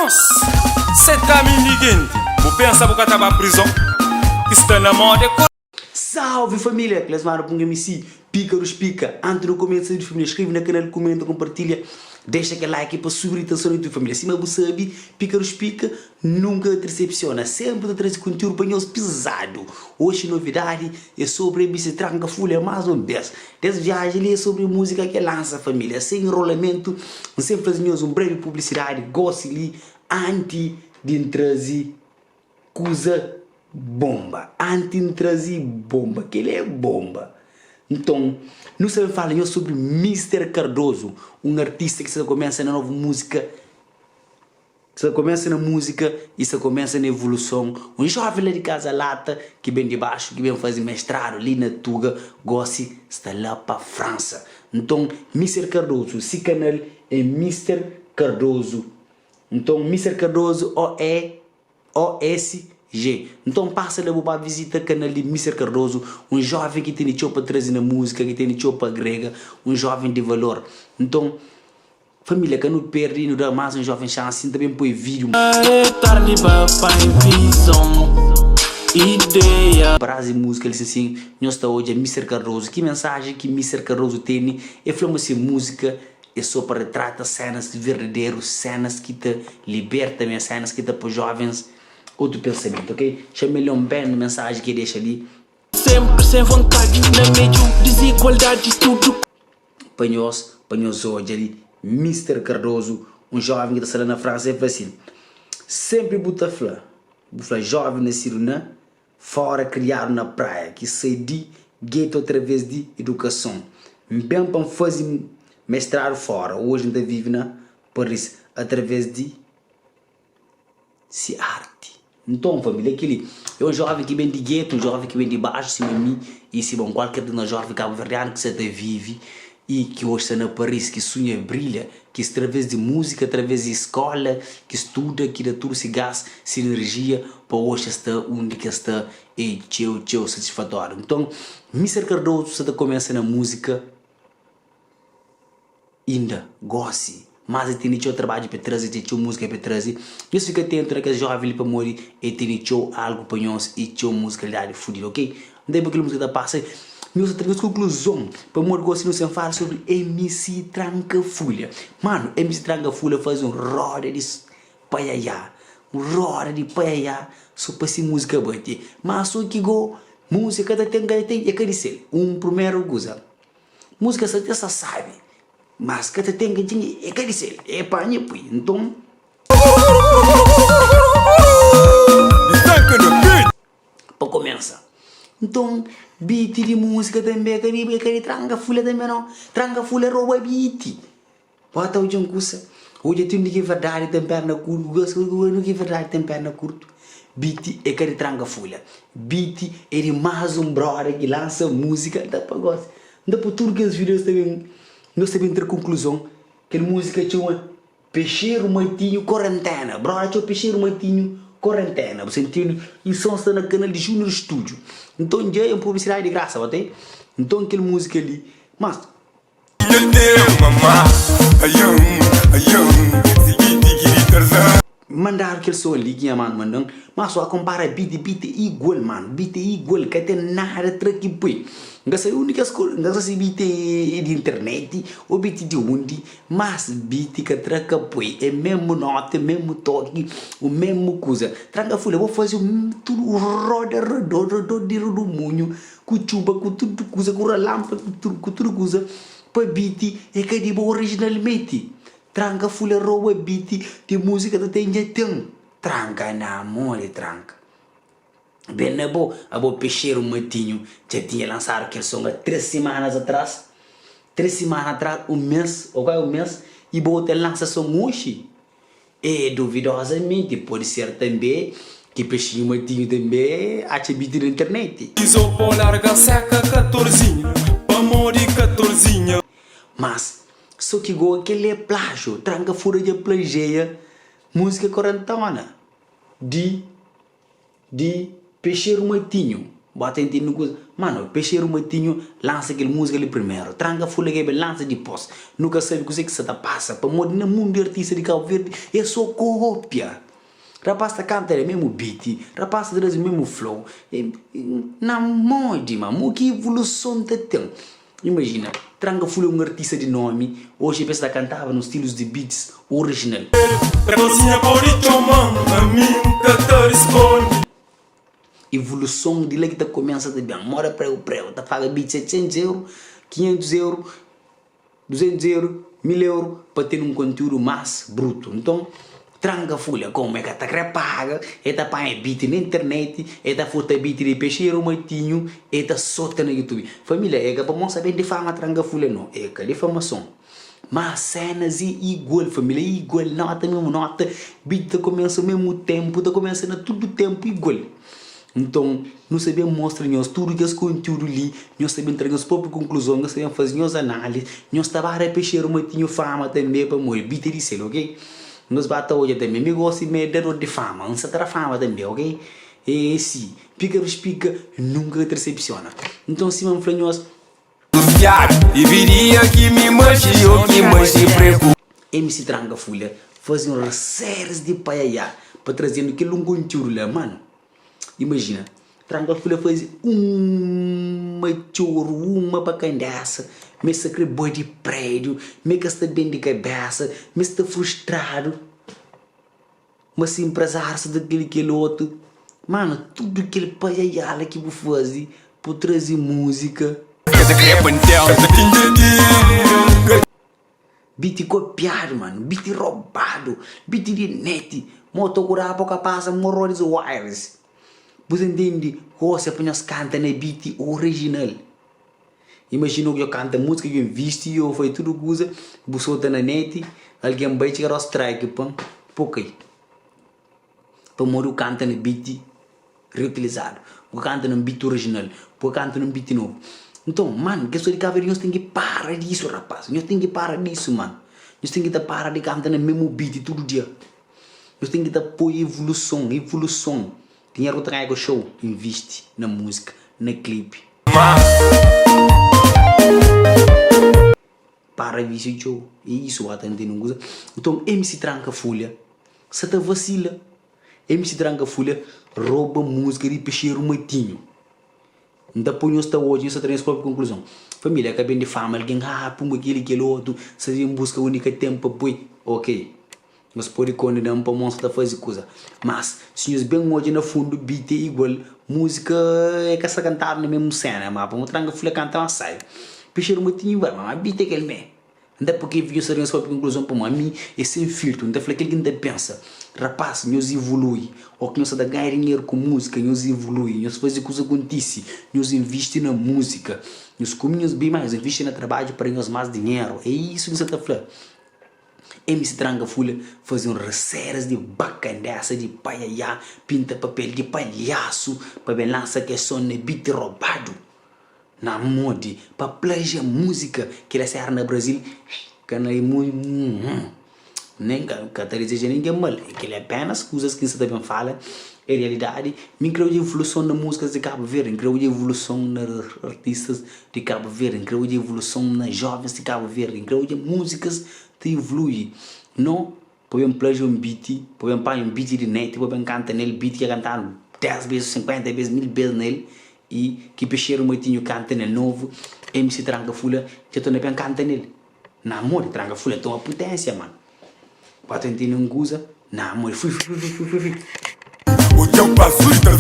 Nossa, você tá me ligando? Vou pensar que eu na prisão. Está na moda. Salve família! Clesmaro Punga MC, Pícaros Pica. Antes do começo de família, inscreve no canal, comenta, compartilha. Deixa aquele like para subir a atenção da tua família. Se você sabe, Pícaros Pica nunca te decepciona. Sempre te traz conteúdo panhoso pesado. Hoje novidade é sobre MC Tranca Folha mais uma vez. Dessa viagem ali é sobre música que lança família. Sem enrolamento, sempre fazemos um breve publicidade. Gosto ali, antes de trazer coisa bomba. Antes de trazer bomba, que ele é bomba. Então, não se fala eu sobre Mr. Cardoso, um artista que se começa na nova música, se começa na música e se começa na evolução. Um jovem lá de Casa Lata, que vem de baixo, que vem fazer mestrado ali na Tuga, gosta está lá para a França. Então, Mr. Cardoso, esse canal é Mr. Cardoso. Então, Mr. Cardoso, O-E-O-S G. Então passa lá para visitar o canal de Mr. Cardoso, um jovem que tem para trazer na música, que tem para grega, um jovem de valor. Então, família, que não perde, não dá mais um jovem chance, também põe vídeo. Brasa música, ele assim, nós está hoje é Mr. Cardoso. Que mensagem que Mr. Cardoso tem? É falando assim, música é só para retratar cenas verdadeiras, cenas que te libertam, cenas que te para jovens outro pensamento, ok? Chama-lhe um bem na mensagem que deixa ali. Sempre sem vontade, na meio desigualdade, tudo. Panhos hoje ali, Mr. Cardoso, um jovem que está saindo na França, é assim. Sempre buta flor jovem nascido na fora, criado na praia, que sai de gueto através de educação. Bem para fazer mestrado fora, hoje ainda vive na Paris, através de arte. Então, família, aquele é um jovem que vem de gueto, um jovem que vem de baixo, cima de mim, e se bom, qualquer de nós jovens cabo-verdiano que você vive e que hoje está na Paris, que sonha brilha, que através de música, através de escola, que estuda, que dá tudo esse gás, essa energia, para hoje está onde que está e tchau satisfatório. Então, Mr. Cardoso, você começa na música, ainda goste. Mas tem o trabalho para trazer, tem música para trazer. Isso fica atento naquele jovem para morrer e tem algo para nós e musicalidade fodida, ok? Daí porque a música da passa, nós temos conclusão para morrer gosto não se fala sobre MC Tranca Folha. Mano, MC Tranca Folha faz roda de paiaiá, só para essa música bater. Mas só que go música da tem é que dizer, primeiro coisa. Música você sabe. Mas que tem que dizer, é que dizer, é para mim, então. Para começar. Então, beat de música também, que Tranca Folha também não. Tranca Folha rouba beat. Bota o John Cusa. Hoje tem que verdade tem perna curta, não que verdade tem perna curta. Beat é que Tranca Folha. Beat é de mais brother que lança música da pagode. Ainda por tudo que os vídeos também. Nós sabemos ter conclusão que a música chama Peixeiro Maitinho Quarentena. Brother, chama Peixeiro Maitinho Quarentena. Você entende? E só está no canal de Junior Studio. Então já é uma publicidade de graça, bate? Então aquela música ali. Mas mandar aquele som ali que mano mandando, mas só compara beat igual, mano, beat igual, que tem nada traque põe. Gasta únicas coisas, gasta se beat de internet ou beat de onde, mas beat que traca põe é mesmo nota, mesmo toque, o mesmo coisa. Tranca Folha, vou fazer tudo roda de rodomunho, com chuba, com tudo coisa, com lâmpada, com tudo coisa, para beat é que de boa originalmente. Tranca Folha rouba beat de música da tem jetão. Tranca na amor, tranca. Bem na boa, a boa Peixeiro Maitinho já tinha lançado aquele som há 3 semanas atrás. 3 semanas atrás, um mês, e boa ter lança som hoje. E duvidosamente pode ser também que Peixeiro Maitinho também acha beat na internet. Isopolar seca 14, para morrer 14. Mas só que aquele é plágio, Tranca Folha de plageia música quarentona de Peixeiro Maitinho. bota entendendo coisa. Mano, Peixeiro Matinho lança aquele música ali primeiro. Tranca Fula que lança depois. Nunca sabe o que se tá passa. Para morrer no mundo de artista de Cabo Verde é só cópia. Rapaz tá cantando mesmo beat, rapaz tá trazendo mesmo flow. Na moda, mano, que evolução tá tendo. Imagina, Tranca Fula é um artista de nome, hoje a pessoa cantava nos estilos de beats original. Evolução de lá que tá começa também, mora para o prego, tá paga beat 700 euros, 500 euros, 200 euros, 1000 euros, para ter um conteúdo mais bruto. Então, Tranca Fula, como é que tá paga, é tá para beat na internet, é tá foto beat de Peixeiro Matinho, é tá solta no YouTube. Família, é que para não saber de fama Tranca Fula não, é que difamação. Mas cenas é igual, família, é igual, nota mesmo, nota, beat tá começa ao mesmo tempo, tá começando a todo tempo igual. Então, nós sabemos mostrar tudo que é conteúdo ali, nós sabemos trazer as próprias conclusões, nós sabemos fazer as análises, nós trabalhamos a Peixeiro Matinho fama também para morrer, beat de selo, ok? Nós batemos hoje também, me gosto de fama, não se trata fama também, ok? E sim, Pícaros Pica nunca te decepciona. Então, se vamos falar nós... E viria que me manche ou que manche preco. MC Tranca Fula fazia umas séries de paiaiá para trazer aquele conteúdo lá, mano. Imagina, Tranca Fula faz uma choro, uma bacandaça, me sacre boi de prédio, me gasta bem de cabeça, me está frustrado, mas se empresário-se daquele outro. Mano, tudo aquele paiaiá que vou fazer para trazer música. Beat copiado, mano, beat roubado, beat de net, motocurado, pouca passa, morrores wires. Você entende? Você põe as cantas na beat original. Imagina que eu canto música que eu invisto e eu fui tudo coisa, buscou na net, alguém vai chegar ao strike, pão, pouquinho. Para morrer canta na beat reutilizado, o canta no beat original, o canta no beat novo. Então, mano, que sou de Cabo Verde, nós tem que parar disso, rapaz. Nós tem que parar disso, mano. Nós tem que parar de cantar no mesmo beat todo dia. Nós tem que pôr evolução, evolução. Dinheiro traz o show, investe na música, na clipe. Para isso show, é isso o atendente não usa. Então MC Tranca Fula, você tá vacila. MC Tranca Fula rouba música de Peixeiro Matinho. Então põe os hoje, isso traz a própria conclusão. Família, acabei de fama, alguém pum aquele outro, se em busca única tempo, boi, ok. Nós podemos condenar para mostrar fazer coisa. Mas, se nós bem hoje no fundo, beat é igual, música é que essa cantar na mesma cena, mas para mostrar que a filha cantar uma sai. Peixeiro Matinho igual, mas beat é aquele mesmo. Então, porque eu seria a sua conclusão para mim, é sem filtro. Então, falei que alguém pensa, rapaz, nós evolui, ou que nós dá ganhar dinheiro com música, nós evolui, nós fazemos coisa acontece, nós investimos na música, nós comemos bem mais, investimos no trabalho para nós mais dinheiro. É isso que você está falando. MC Tranca Fula fazia séries de bacandaça, de paiaiá, pinta papel de palhaço, para ver lança que só no beat roubado. Na moda, para plagiar música que ele sai no Brasil, que não é muito. Nem catalisar ninguém mal, que ele apenas coisas que você também fala, é realidade. Me creu de evolução nas músicas de Cabo Verde, creu de evolução nos artistas de Cabo Verde, creu de evolução nas jovens de Cabo Verde, creu de músicas que evoluem. Não, podemos plagiar um beat, podemos pôr um beat de net, podemos cantar nele, beat que cantar 10 vezes, 50 vezes, 1000 vezes nele. E que Peixeiro Matinho canta nele novo, MC Tranca Fula, já estou nem canta nele. Na amor, Tranca Fula tem uma potência, mano. Bota entender um guza, na amor, fui. O teu passo está